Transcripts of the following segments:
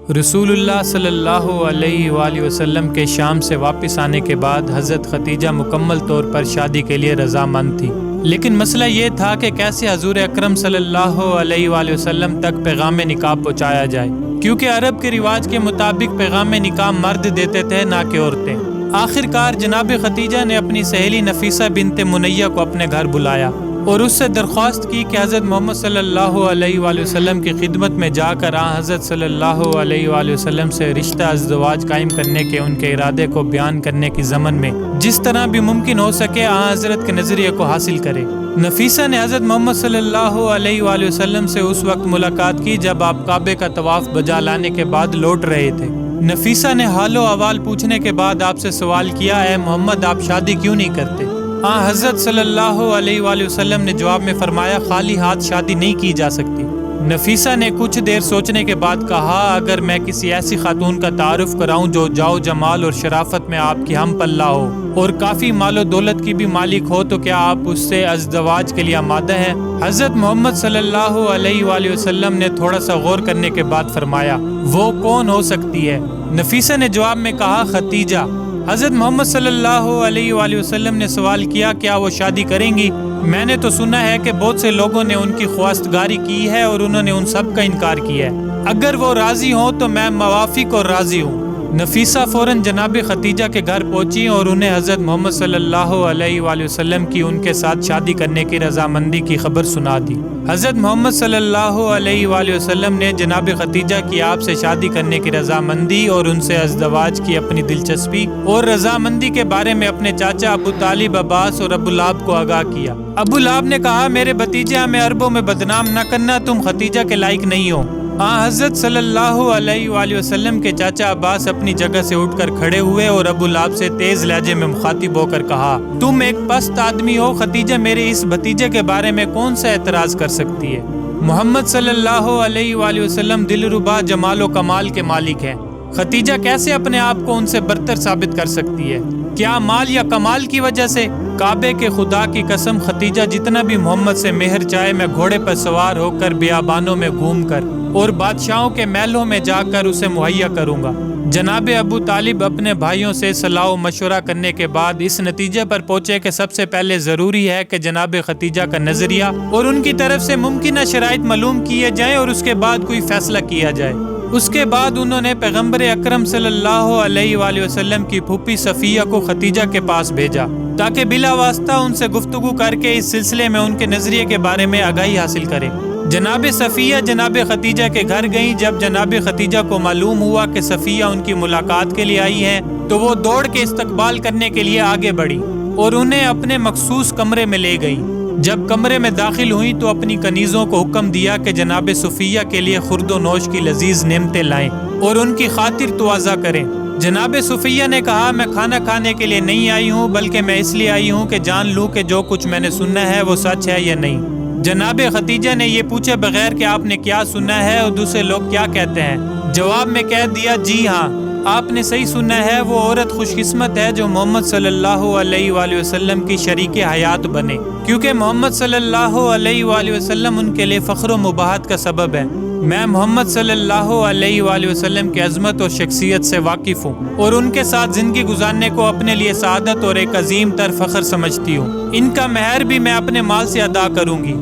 رسول اللہ صلی اللہ علیہ وآلہ وسلم کے شام سے واپس آنے کے بعد حضرت خدیجہ مکمل طور پر شادی کے لیے رضامند تھی، لیکن مسئلہ یہ تھا کہ کیسے حضور اکرم صلی اللہ علیہ وآلہ وسلم تک پیغام نکاح پہنچایا جائے، کیونکہ عرب کے رواج کے مطابق پیغام نکاح مرد دیتے تھے نہ کہ عورتیں۔ آخر کار جناب خدیجہ نے اپنی سہیلی نفیسہ بنت منیہ کو اپنے گھر بلایا اور اس سے درخواست کی کہ حضرت محمد صلی اللہ علیہ وآلہ وسلم کی خدمت میں جا کر حضرت صلی اللہ علیہ وآلہ وسلم سے رشتہ ازدواج قائم کرنے کے ان کے ارادے کو بیان کرنے کی ضمن میں جس طرح بھی ممکن ہو سکے حضرت کے نظریے کو حاصل کرے۔ نفیسہ نے حضرت محمد صلی اللہ علیہ وآلہ وسلم سے اس وقت ملاقات کی جب آپ کعبے کا طواف بجا لانے کے بعد لوٹ رہے تھے۔ نفیسہ نے حال و احوال پوچھنے کے بعد آپ سے سوال کیا، اے محمد آپ شادی کیوں نہیں کرتے؟ حضرت صلی اللہ علیہ وآلہ وسلم نے جواب میں فرمایا، خالی ہاتھ شادی نہیں کی جا سکتی۔ نفیسہ نے کچھ دیر سوچنے کے بعد کہا، اگر میں کسی ایسی خاتون کا تعارف کراؤں جو جاؤ جمال اور شرافت میں آپ کی ہم پلہ ہو اور کافی مال و دولت کی بھی مالک ہو تو کیا آپ اس سے ازدواج کے لیے آمادہ ہیں؟ حضرت محمد صلی اللہ علیہ وآلہ وسلم نے تھوڑا سا غور کرنے کے بعد فرمایا، وہ کون ہو سکتی ہے؟ نفیسہ نے جواب میں کہا، خدیجہ۔ حضرت محمد صلی اللہ علیہ وآلہ وسلم نے سوال کیا، کیا وہ شادی کریں گی؟ میں نے تو سنا ہے کہ بہت سے لوگوں نے ان کی خواستگاری کی ہے اور انہوں نے ان سب کا انکار کیا ہے، اگر وہ راضی ہوں تو میں موافق اور راضی ہوں۔ نفیسہ فوراً جناب خدیجہ کے گھر پہنچی اور انہیں حضرت محمد صلی اللہ علیہ وآلہ وسلم کی ان کے ساتھ شادی کرنے کی رضامندی کی خبر سنا دی۔ حضرت محمد صلی اللہ علیہ وآلہ وسلم نے جناب خدیجہ کی آپ سے شادی کرنے کی رضامندی اور ان سے ازدواج کی اپنی دلچسپی اور رضامندی کے بارے میں اپنے چاچا ابو طالب عباس اور ابو لہب کو آگاہ کیا۔ ابو لہب نے کہا، میرے بھتیجے ہمیں عربوں میں بدنام نہ کرنا، تم خدیجہ کے لائق نہیں ہو۔ حضرت صلی اللہ علیہ وآلہ وسلم کے چاچا عباس اپنی جگہ سے اٹھ کر کھڑے ہوئے اور ابو لہب سے تیز لہجے میں مخاطب ہو کر کہا، تم ایک پست آدمی ہو، خدیجہ میرے اس بھتیجے کے بارے میں کون سا اعتراض کر سکتی ہے؟ محمد صلی اللہ علیہ وآلہ وسلم دلربا جمال و کمال کے مالک ہیں، خدیجہ کیسے اپنے آپ کو ان سے برتر ثابت کر سکتی ہے؟ کیا مال یا کمال کی وجہ سے؟ کعبے کے خدا کی قسم، خدیجہ جتنا بھی محمد سے مہر چاہے میں گھوڑے پر سوار ہو کر بیابانوں میں گھوم کر اور بادشاہوں کے محلوں میں جا کر اسے مہیا کروں گا۔ جناب ابو طالب اپنے بھائیوں سے صلاح و مشورہ کرنے کے بعد اس نتیجے پر پہنچے کہ سب سے پہلے ضروری ہے کہ جناب خدیجہ کا نظریہ اور ان کی طرف سے ممکنہ شرائط معلوم کیے جائیں اور اس کے بعد کوئی فیصلہ کیا جائے۔ اس کے بعد انہوں نے پیغمبر اکرم صلی اللہ علیہ وآلہ وسلم کی پھوپھی صفیہ کو خدیجہ کے پاس بھیجا تاکہ بلا واسطہ ان سے گفتگو کر کے اس سلسلے میں ان کے نظریے کے بارے میں آگاہی حاصل کریں۔ جناب صفیہ جناب خدیجہ کے گھر گئیں۔ جب جناب خدیجہ کو معلوم ہوا کہ صفیہ ان کی ملاقات کے لیے آئی ہیں تو وہ دوڑ کے استقبال کرنے کے لیے آگے بڑھی اور انہیں اپنے مخصوص کمرے میں لے گئی۔ جب کمرے میں داخل ہوئی تو اپنی کنیزوں کو حکم دیا کہ جناب صفیہ کے لیے خورد و نوش کی لذیذ نعمتیں لائیں اور ان کی خاطر تواضع کریں۔ جناب صفیہ نے کہا، میں کھانا کھانے کے لیے نہیں آئی ہوں بلکہ میں اس لیے آئی ہوں کہ جان لوں کہ جو کچھ میں نے سنا ہے وہ سچ ہے یا نہیں۔ جناب خدیجہ نے یہ پوچھے بغیر کہ آپ نے کیا سنا ہے اور دوسرے لوگ کیا کہتے ہیں، جواب میں کہہ دیا، جی ہاں آپ نے صحیح سنا ہے، وہ عورت خوش قسمت ہے جو محمد صلی اللہ علیہ وآلہ وسلم کی شریک حیات بنے، کیونکہ محمد صلی اللہ علیہ وآلہ وسلم ان کے لیے فخر و مباحت کا سبب ہے۔ میں محمد صلی اللہ علیہ وآلہ وسلم کی عظمت اور شخصیت سے واقف ہوں اور ان کے ساتھ زندگی گزارنے کو اپنے لیے سعادت اور ایک عظیم تر فخر سمجھتی ہوں۔ ان کا مہر بھی میں اپنے مال سے ادا کروں گی۔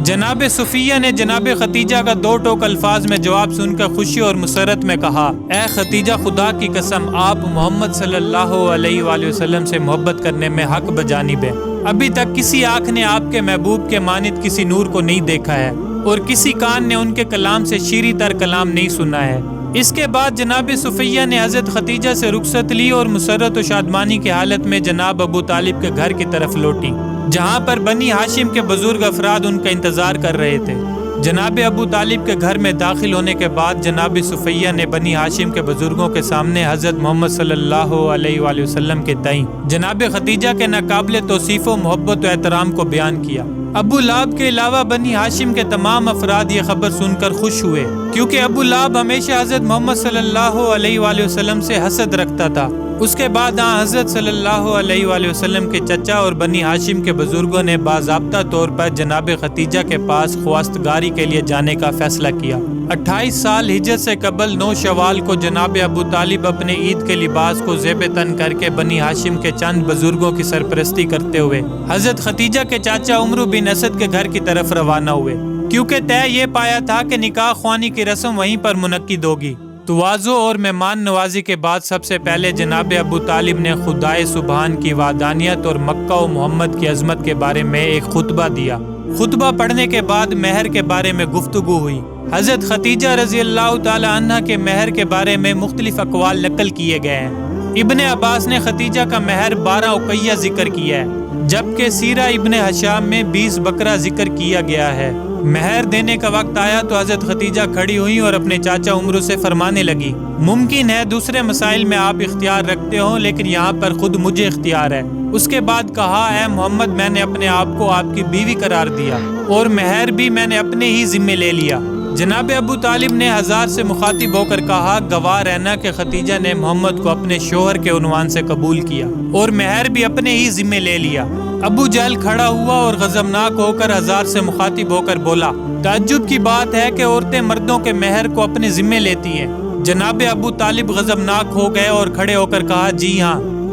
جناب صفیہ نے جناب خدیجہ کا دو ٹوک الفاظ میں جواب سن کر خوشی اور مسرت میں کہا، اے خدیجہ خدا کی قسم آپ محمد صلی اللہ علیہ وآلہ وسلم سے محبت کرنے میں حق بجانب ہیں۔ ابھی تک کسی آنکھ نے آپ کے محبوب کے مانند کسی نور کو نہیں دیکھا ہے اور کسی کان نے ان کے کلام سے شیریں تر کلام نہیں سنا ہے۔ اس کے بعد جناب صفیہ نے حضرت خدیجہ سے رخصت لی اور مسرت و شادمانی کی حالت میں جناب ابو طالب کے گھر کی طرف لوٹی، جہاں پر بنی ہاشم کے بزرگ افراد ان کا انتظار کر رہے تھے۔ جناب ابو طالب کے گھر میں داخل ہونے کے بعد جناب صفیہ نے بنی ہاشم کے بزرگوں کے سامنے حضرت محمد صلی اللہ علیہ وآلہ وسلم کے تئیں جناب خدیجہ کے ناقابل توصیف و محبت و احترام کو بیان کیا۔ ابو لہب کے علاوہ بنی ہاشم کے تمام افراد یہ خبر سن کر خوش ہوئے، کیونکہ ابو لہب ہمیشہ حضرت محمد صلی اللہ علیہ وآلہ وسلم سے حسد رکھتا تھا اس کے بعد حضرت صلی اللہ علیہ وآلہ وسلم کے چچا اور بنی ہاشم کے بزرگوں نے باضابطہ طور پر جناب خدیجہ کے پاس خواستگاری کے لیے جانے کا فیصلہ کیا۔ 28 سال ہجرت سے قبل 9 شوال کو جناب ابو طالب اپنے عید کے لباس کو زیب تن کر کے بنی ہاشم کے چند بزرگوں کی سرپرستی کرتے ہوئے حضرت خدیجہ کے چاچا عمرو بن اسد کے گھر کی طرف روانہ ہوئے، کیونکہ طے یہ پایا تھا کہ نکاح خوانی کی رسم وہیں پر منعقد ہوگی۔ تواضع اور مہمان نوازی کے بعد سب سے پہلے جناب ابو طالب نے خدائے سبحان کی وحدانیت اور مکہ و محمد کی عظمت کے بارے میں ایک خطبہ دیا۔ خطبہ پڑھنے کے بعد مہر کے بارے میں گفتگو ہوئی۔ حضرت خدیجہ رضی اللہ تعالی عنہ کے مہر کے بارے میں مختلف اقوال نقل کیے گئے ہیں۔ ابن عباس نے خدیجہ کا مہر 12 اقیہ ذکر کیا ہے، جبکہ سیرہ ابن حشام میں 20 بکرا ذکر کیا گیا ہے۔ مہر دینے کا وقت آیا تو حضرت خدیجہ کھڑی ہوئی اور اپنے چاچا عمرو سے فرمانے لگی، ممکن ہے دوسرے مسائل میں آپ اختیار رکھتے ہوں لیکن یہاں پر خود مجھے اختیار ہے۔ اس کے بعد کہا، اے محمد، میں نے اپنے آپ کو آپ کی بیوی قرار دیا اور مہر بھی میں نے اپنے ہی ذمے لے لیا۔ جناب ابو طالب نے ہزار سے مخاطب ہو کر کہا، گواہ رہنا کہ خدیجہ نے محمد کو اپنے شوہر کے عنوان سے قبول کیا اور مہر بھی اپنے ہی ذمے لے لیا۔ ابو جہل کھڑا ہوا اور غضبناک ہو کر ہزار سے مخاطب ہو کر بولا، تعجب کی بات ہے کہ عورتیں مردوں کے مہر کو اپنے ذمے لیتی ہیں۔ جناب ابو طالب غضبناک ہو گئے اور کھڑے ہو کر کہا،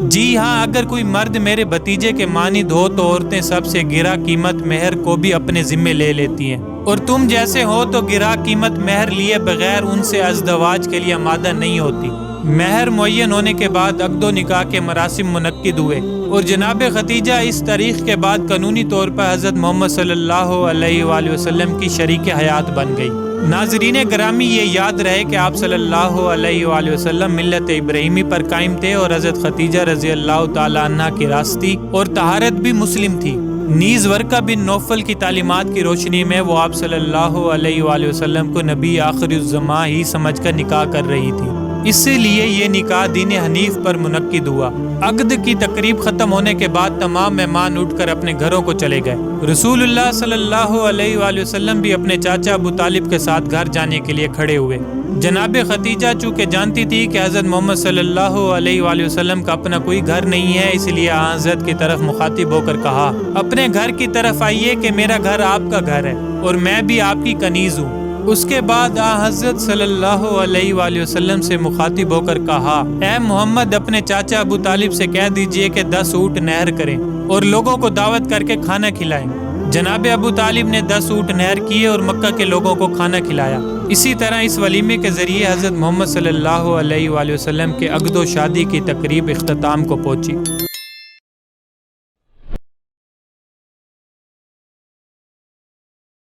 جی ہاں، اگر کوئی مرد میرے بھتیجے کے مانند ہو تو عورتیں سب سے گرا قیمت مہر کو بھی اپنے ذمے لے لیتی ہیں، اور تم جیسے ہو تو گرا قیمت مہر لیے بغیر ان سے ازدواج کے لیے آمادہ نہیں ہوتی۔ مہر معین ہونے کے بعد عقد و نکاح کے مراسم منعقد ہوئے اور جناب خدیجہ اس تاریخ کے بعد قانونی طور پر حضرت محمد صلی اللہ علیہ وآلہ وسلم کی شریک حیات بن گئی۔ ناظرین گرامی، یہ یاد رہے کہ آپ صلی اللہ علیہ وآلہ وسلم ملت ابراہیمی پر قائم تھے اور حضرت خدیجہ رضی اللہ تعالی عنہ کی راستی اور طہارت بھی مسلم تھی۔ نیز ورقہ بن نوفل کی تعلیمات کی روشنی میں وہ آپ صلی اللہ علیہ وآلہ وسلم کو نبی آخر الزماں ہی سمجھ کر نکاح کر رہی تھی، اسی لیے یہ نکاح دین حنیف پر منعقد ہوا۔ عقد کی تقریب ختم ہونے کے بعد تمام مہمان اٹھ کر اپنے گھروں کو چلے گئے۔ رسول اللہ صلی اللہ علیہ وآلہ وسلم بھی اپنے چاچا ابو طالب کے ساتھ گھر جانے کے لیے کھڑے ہوئے۔ جناب خدیجہ چونکہ جانتی تھی کہ حضرت محمد صلی اللہ علیہ وآلہ وسلم کا اپنا کوئی گھر نہیں ہے، اس لیے حضرت کی طرف مخاطب ہو کر کہا، اپنے گھر کی طرف آئیے کہ میرا گھر آپ کا گھر ہے اور میں بھی آپ کی کنیز ہوں۔ اس کے بعد حضرت صلی اللہ علیہ وآلہ وسلم سے مخاطب ہو کر کہا، اے محمد، اپنے چاچا ابو طالب سے کہہ دیجئے کہ 10 اونٹ نہر کریں اور لوگوں کو دعوت کر کے کھانا کھلائیں۔ جناب ابو طالب نے 10 اونٹ نہر کیے اور مکہ کے لوگوں کو کھانا کھلایا۔ اسی طرح اس ولیمے کے ذریعے حضرت محمد صلی اللہ علیہ وآلہ وسلم کے عقد و شادی کی تقریب اختتام کو پہنچی۔